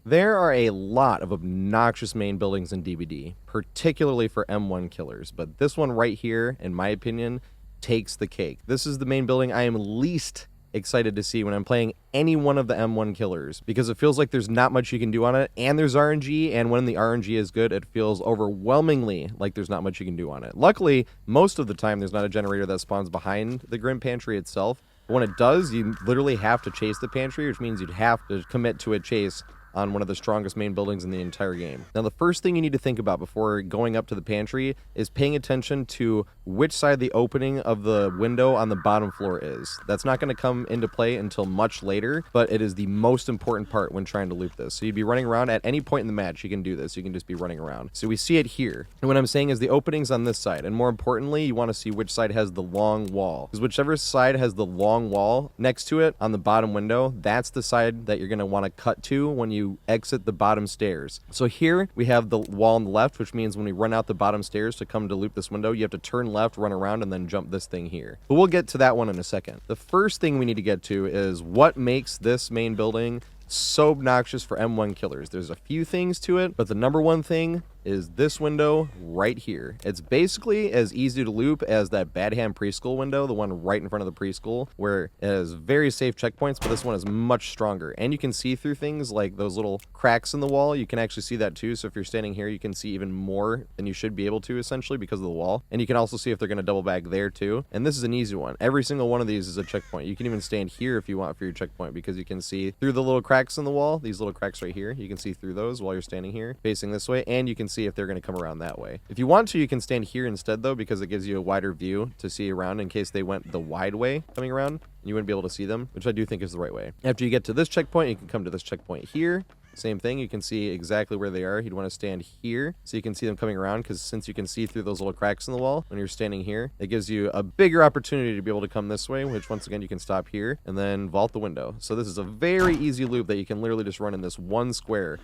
There are a lot of obnoxious main buildings in DBD, particularly for M1 killers, but this one right here, in my opinion, takes the cake. This is the main building I am least excited to see when I'm playing any one of the M1 killers, because it feels like there's not much you can do on it, and there's RNG, and when the RNG is good, it feels overwhelmingly like there's not much you can do on it. Luckily, most of the time, there's not a generator that spawns behind the Grim Pantry itself. But when it does, you literally have to chase the pantry, which means you'd have to commit to a chase on one of the strongest main buildings in the entire game. Now, the first thing you need to think about before going up to the pantry is paying attention to which side the opening of the window on the bottom floor is. That's not going to come into play until much later, but it is the most important part when trying to loop this. So you'd be running around at any point in the match. You can do this. You can just be running around. So we see it here. And what I'm saying is the opening's on this side. And more importantly, you want to see which side has the long wall. Because whichever side has the long wall next to it on the bottom window, that's the side that you're going to want to cut to when you exit the bottom stairs. So here we have the wall on the left, which means when we run out the bottom stairs to come to loop this window, you have to turn left, run around, and then jump this thing here. But we'll get to that one in a second. The first thing we need to get to is what makes this main building so obnoxious for M1 killers. There's a few things to it, but the number one thing is this window right here. It's basically as easy to loop as that Bad Hand preschool window, the one right in front of the preschool, where it has very safe checkpoints, but this one is much stronger. And you can see through things like those little cracks in the wall. You can actually see that too. So if you're standing here, you can see even more than you should be able to, essentially, because of the wall. And you can also see if they're going to double back there too. And this is an easy one. Every single one of these is a checkpoint. You can even stand here if you want for your checkpoint, because you can see through the little cracks in the wall, these little cracks right here. You can see through those while you're standing here facing this way, and you can see if they're going to come around that way. If you want to, you can stand here instead though, because it gives you a wider view to see around in case they went the wide way coming around and you wouldn't be able to see them, which I do think is the right way. After you get to this checkpoint, you can come to this checkpoint here. Same thing, you can see exactly where they are. You'd want to stand here so you can see them coming around, because since you can see through those little cracks in the wall when you're standing here, it gives you a bigger opportunity to be able to come this way, which once again you can stop here and then vault the window. So this is a very easy loop that you can literally just run in this one square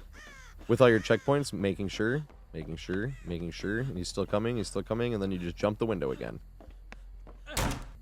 with all your checkpoints, making sure, and he's still coming, and then you just jump the window again.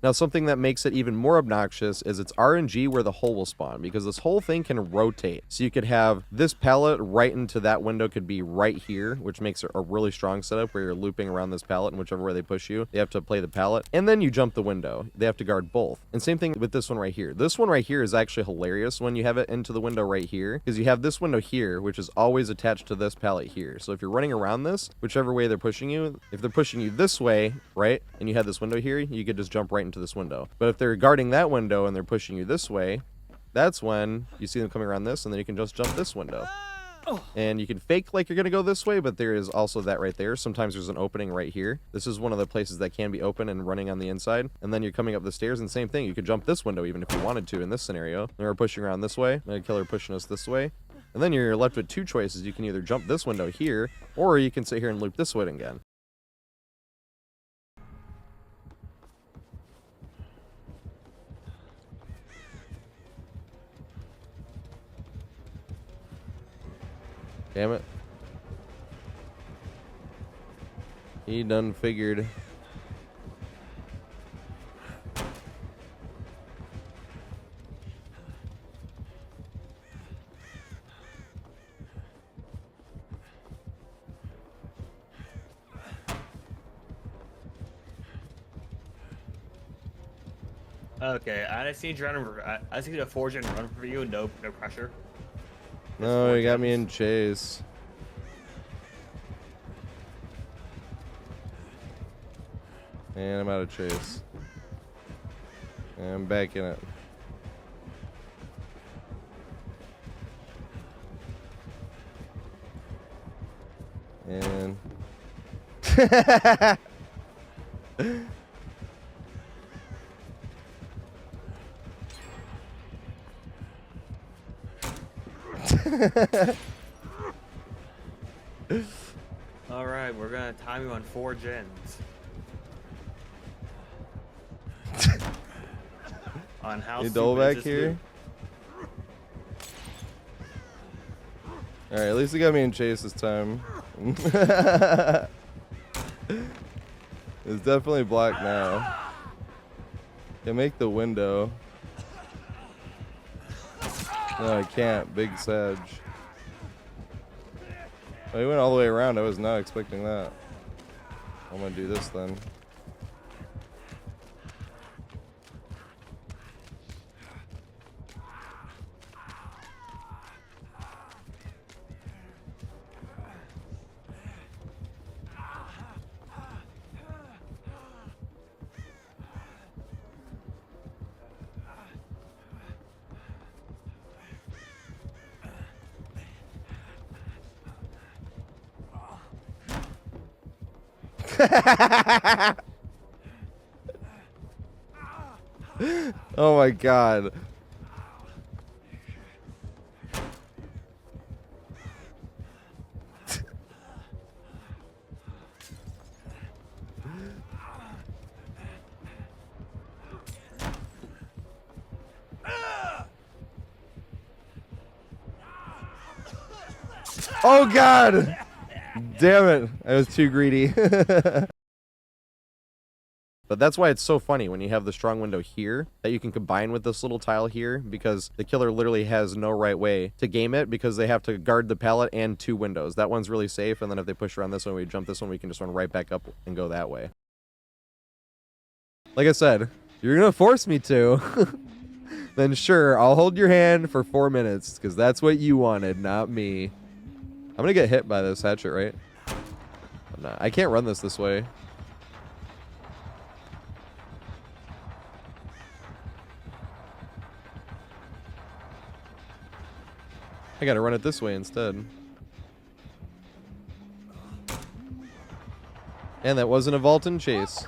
Now, something that makes it even more obnoxious is it's RNG where the hole will spawn, because this whole thing can rotate. So you could have this pallet right into that window could be right here, which makes it a really strong setup where you're looping around this pallet, and whichever way they push you, they have to play the pallet, and then you jump the window. They have to guard both. And same thing with this one right here. This one right here is actually hilarious when you have it into the window right here, because you have this window here, which is always attached to this pallet here. So if you're running around this, whichever way they're pushing you, if they're pushing you this way, right, and you have this window here, you could just jump right into this window. But if they're guarding that window and they're pushing you this way, that's when you see them coming around this, and then you can just jump this window. And you can fake like you're gonna go this way, but there is also that right there. Sometimes there's an opening right here. This is one of the places that can be open and running on the inside. And then you're coming up the stairs, and same thing, you could jump this window even if you wanted to in this scenario. And we're pushing around this way, and a killer pushing us this way. And then you're left with two choices. You can either jump this window here, or you can sit here and loop this way again. Damn it. He done figured. Okay, I just need to run. I just need a forge and run for you. No pressure. No, you got me in chase. And I'm out of chase. And I'm back in it. And All right, we're gonna time you on 4 gens. On how you double back this here. All right, at least he got me in chase this time. It's definitely blocked now. Can make the window. No, I can't. Big Sag. Well, he went all the way around. I was not expecting that. I'm gonna do this then. Oh my god. Oh god! Damn it. I was too greedy. But that's why it's so funny when you have the strong window here that you can combine with this little tile here, because the killer literally has no right way to game it because they have to guard the pallet and 2 windows. That one's really safe, and then if they push around this one, we jump this one, we can just run right back up and go that way. Like I said, you're gonna force me to. Then sure, I'll hold your hand for 4 minutes because that's what you wanted, not me. I'm gonna get hit by this hatchet, right? I'm not. I can't run this way. I gotta run it this way instead. And that wasn't a vault and chase.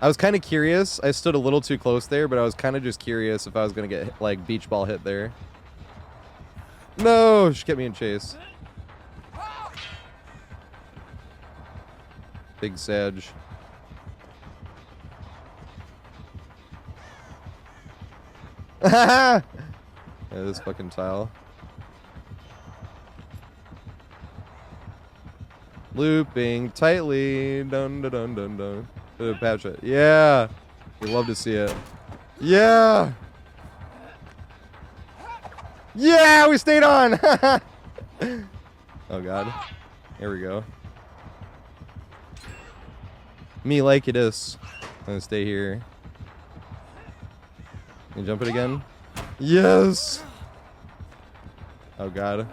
I was kind of curious. I stood a little too close there, but I was kind of just curious if I was gonna get like beach ball hit there. No, she kept me in chase. Big Sag. Yeah, this fucking tile. Looping tightly. Dun dun dun dun dun. Patch it. Yeah. We love to see it. Yeah. Yeah, we stayed on. Oh god. Here we go. Me like it is. I'm gonna stay here. Can you jump it again? Yes. Oh god.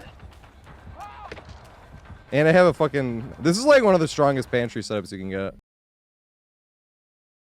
And I have a fucking... This is like one of the strongest pantry setups you can get.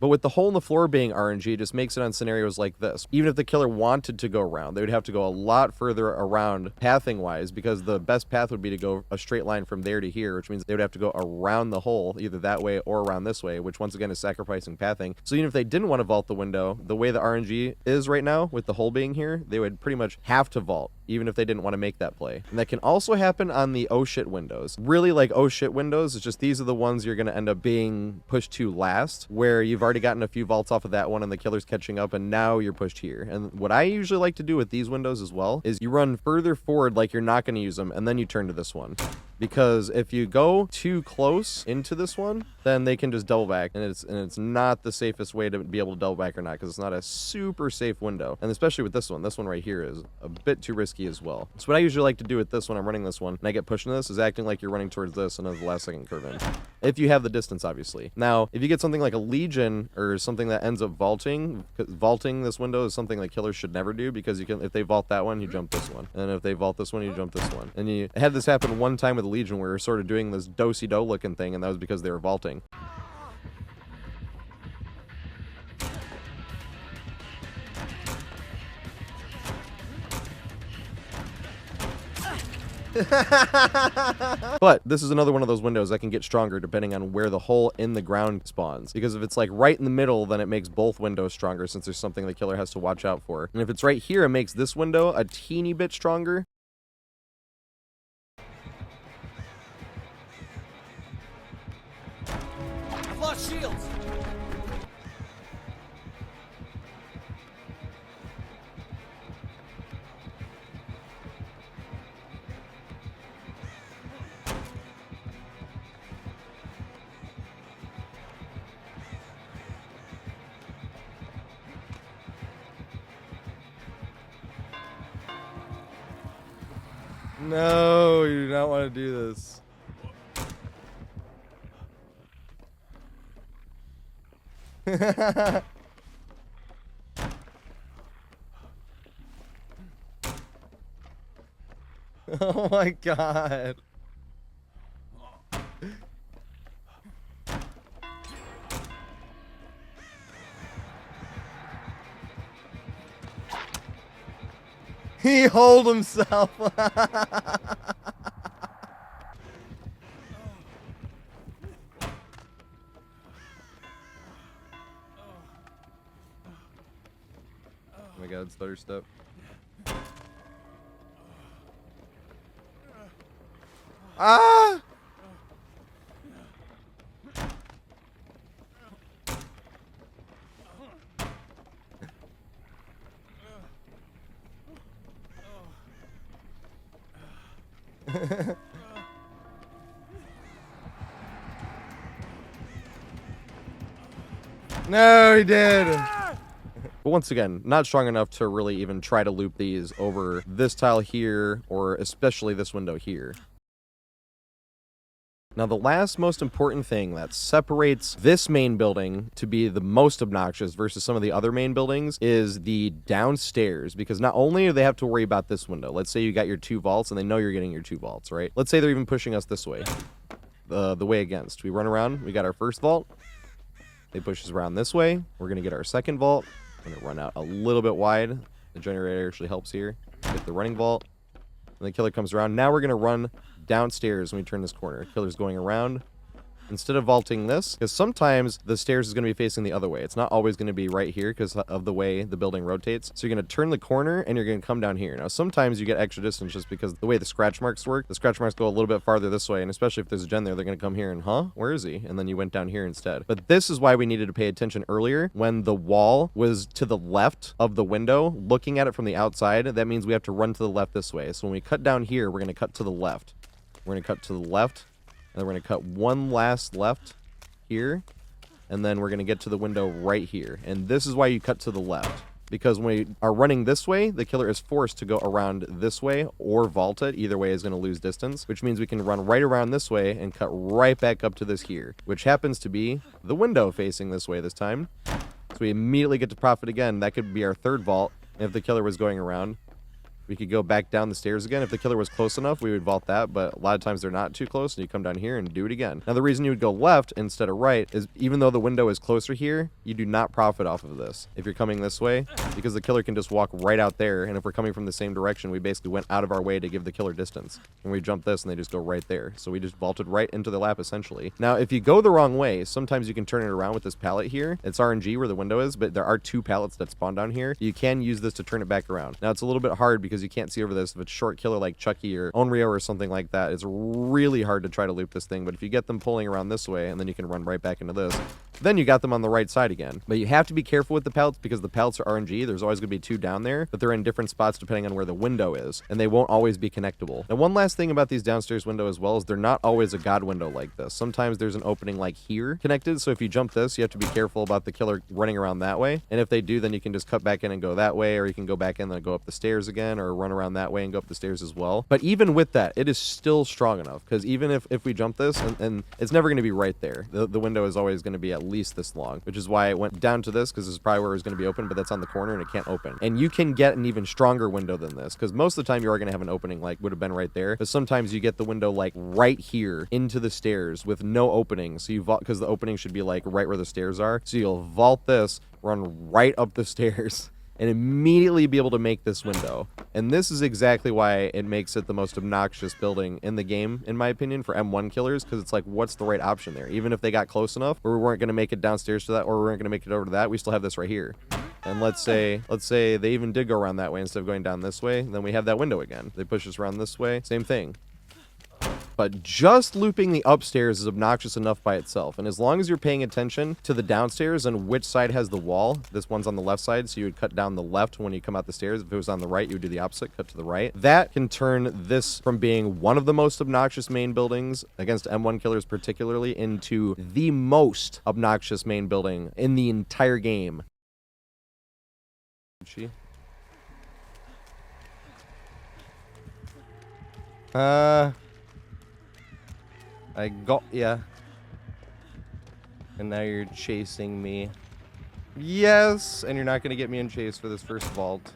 But with the hole in the floor being RNG, it just makes it on scenarios like this. Even if the killer wanted to go around, they would have to go a lot further around pathing-wise, because the best path would be to go a straight line from there to here, which means they would have to go around the hole, either that way or around this way, which once again is sacrificing pathing. So even if they didn't want to vault the window, the way the RNG is right now, with the hole being here, they would pretty much have to vault, even if they didn't want to make that play. And that can also happen on the oh shit windows. Really, like oh shit windows, it's just these are the ones you're going to end up being pushed to last, where you've already gotten a few vaults off of that one and the killer's catching up and now you're pushed here. And what I usually like to do with these windows as well is you run further forward like you're not going to use them, and then you turn to this one. Because if you go too close into this one, then they can just double back, and it's not the safest way to be able to double back or not, because it's not a super safe window. And especially with this one right here is a bit too risky as well. So what I usually like to do with this when I'm running this one and I get pushed into this is acting like you're running towards this and then the last second curve in. If you have the distance, obviously. Now, if you get something like a Legion or something that ends up vaulting, vaulting this window is something that killers should never do, because you can, if they vault that one, you jump this one. And if they vault this one, you jump this one. And you had this happen one time with Legion where we were sort of doing this do-si-do looking thing, and that was because they were vaulting. But this is another one of those windows that can get stronger depending on where the hole in the ground spawns, because if it's like right in the middle, then it makes both windows stronger, since there's something the killer has to watch out for. And if it's right here, it makes this window a teeny bit stronger. I've lost shields. No, you do not want to do this. Oh my god. He hold himself. Oh my god, stutter step. Ah! No, he did. But once again, not strong enough to really even try to loop these over this tile here, or especially this window here. Now, the last most important thing that separates this main building to be the most obnoxious versus some of the other main buildings is the downstairs, because not only do they have to worry about this window, let's say you got your 2 vaults and they know you're getting your 2 vaults, right? Let's say they're even pushing us this way, the way against. We run around, we got our first vault, they push us around this way, we're going to get our second vault, we're going to run out a little bit wide, the generator actually helps here, get the running vault, and the killer comes around. Now we're going to run downstairs when we turn this corner. Killer's going around. Instead of vaulting this, because sometimes the stairs is going to be facing the other way. It's not always going to be right here because of the way the building rotates. So you're going to turn the corner and you're going to come down here. Now, sometimes you get extra distance just because the way the scratch marks work. The scratch marks go a little bit farther this way, and especially if there's a gen there, they're going to come here and, huh? Where is he? And then you went down here instead. But this is why we needed to pay attention earlier when the wall was to the left of the window, looking at it from the outside. That means we have to run to the left this way. So when we cut down here, we're going to cut to the left. We're going to cut to the left, and then we're going to cut one last left here, and then we're going to get to the window right here. And this is why you cut to the left, because when we are running this way, the killer is forced to go around this way or vault it. Either way is going to lose distance, which means we can run right around this way and cut right back up to this here, which happens to be the window facing this way this time. So we immediately get to profit again. That could be our third vault. And if the killer was going around, we could go back down the stairs again. If the killer was close enough, we would vault that, but a lot of times they're not too close, and you come down here and do it again. Now, the reason you would go left instead of right is even though the window is closer here, you do not profit off of this if you're coming this way, because the killer can just walk right out there, and if we're coming from the same direction, we basically went out of our way to give the killer distance. And we jump this, and they just go right there. So we just vaulted right into the lap, essentially. Now, if you go the wrong way, sometimes you can turn it around with this pallet here. It's RNG where the window is, but there are 2 pallets that spawn down here. You can use this to turn it back around. Now, it's a little bit hard because you can't see over this. If it's short killer like Chucky or Onryo or something like that, it's really hard to try to loop this thing. But if you get them pulling around this way, and then you can run right back into this, then you got them on the right side again. But you have to be careful with the pallets because the pallets are RNG. There's always going to be 2 down there, but they're in different spots depending on where the window is, and they won't always be connectable. And one last thing about these downstairs window as well is they're not always a god window like this. Sometimes there's an opening like here connected, so if you jump this, you have to be careful about the killer running around that way. And if they do, then you can just cut back in and go that way, or you can go back in and go up the stairs again, or run around that way and go up the stairs as well. But even with that, it is still strong enough, because even if we jump this, and it's never going to be right there, the window is always going to be at least this long, which is why it went down to this, because this is probably where it was going to be open, but that's on the corner and it can't open. And you can get an even stronger window than this, because most of the time you are going to have an opening like would have been right there, but sometimes you get the window like right here into the stairs with no opening. So you vault, because the opening should be like right where the stairs are, so you'll vault this, run right up the stairs, and immediately be able to make this window. And this is exactly why it makes it the most obnoxious building in the game, in my opinion, for M1 killers, because it's like, what's the right option there? Even if they got close enough, or we weren't going to make it downstairs to that, or we weren't going to make it over to that, we still have this right here. And let's say they even did go around that way instead of going down this way, then we have that window again. They push us around this way, same thing. But just looping the upstairs is obnoxious enough by itself. And as long as you're paying attention to the downstairs and which side has the wall, this one's on the left side, so you would cut down the left when you come out the stairs. If it was on the right, you would do the opposite, cut to the right. That can turn this from being one of the most obnoxious main buildings against M1 killers particularly into the most obnoxious main building in the entire game. I got ya. And now you're chasing me. Yes! And you're not going to get me in chase for this first vault.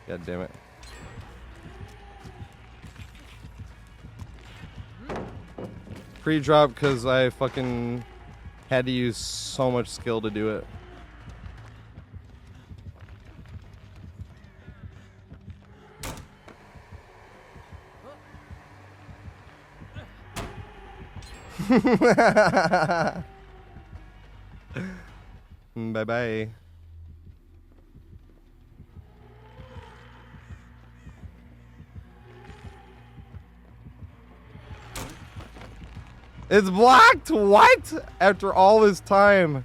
God damn it. Pre-drop because I fucking had to use so much skill to do it. Bye-bye. It's blocked? What? After all this time.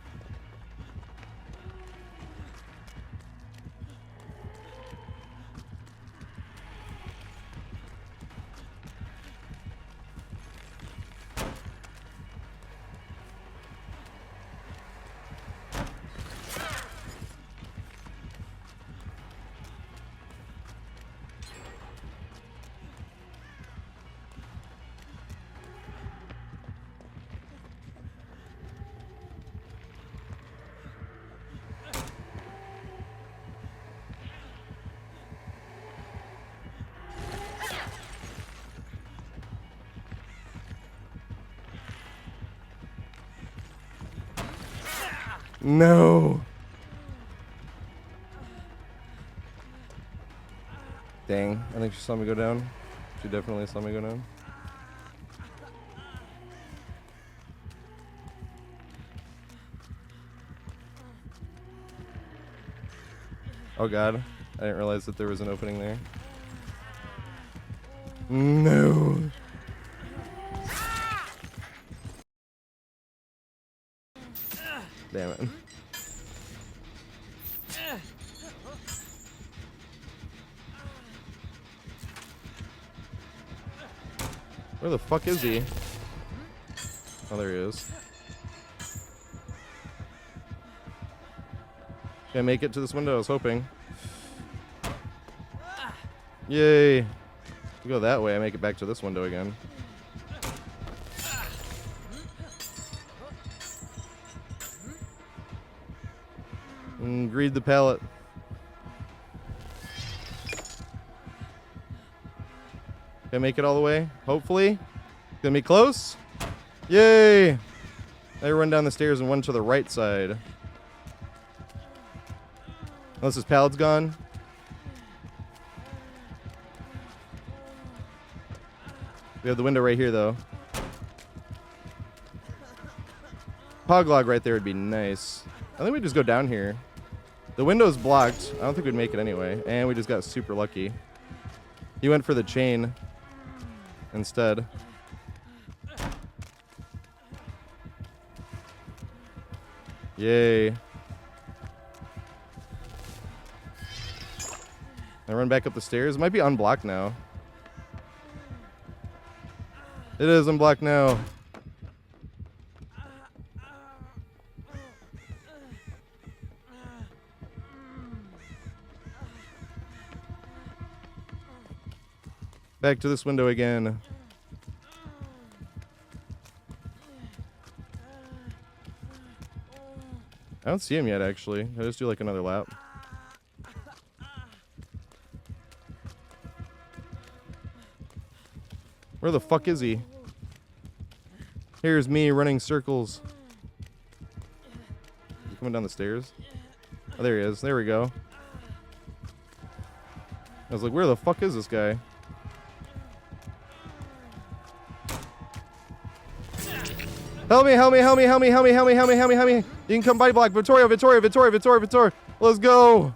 No. Dang, I think she saw me go down. She definitely saw me go down. Oh god, I didn't realize that there was an opening there. No. Damn it. Where the fuck is he? Oh, there he is. Can I make it to this window? I was hoping. Yay. If we go that way, I make it back to this window again. Greed the pallet. Can I make it all the way? Hopefully. Gonna be close. Yay! I run down the stairs and one to the right side. Unless his pallet's gone. We have the window right here, though. Poglog right there would be nice. I think we just go down here. The window's blocked. I don't think we'd make it anyway. And we just got super lucky. He went for the chain instead. Yay. I run back up the stairs. It might be unblocked now. It is unblocked now. Back to this window again. I don't see him yet, actually. I'll just do like another lap. Where the fuck is he? Here's me running circles. Is he coming down the stairs? Oh, there he is. There we go. I was like, where the fuck is this guy? Help me, help me, help me, help me, help me, help me, help me, help me, help me. You can come body block. Vittorio, Vittorio, Vittorio, Vittorio, Vittorio. Let's go.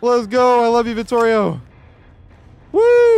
Let's go. I love you, Vittorio. Woo!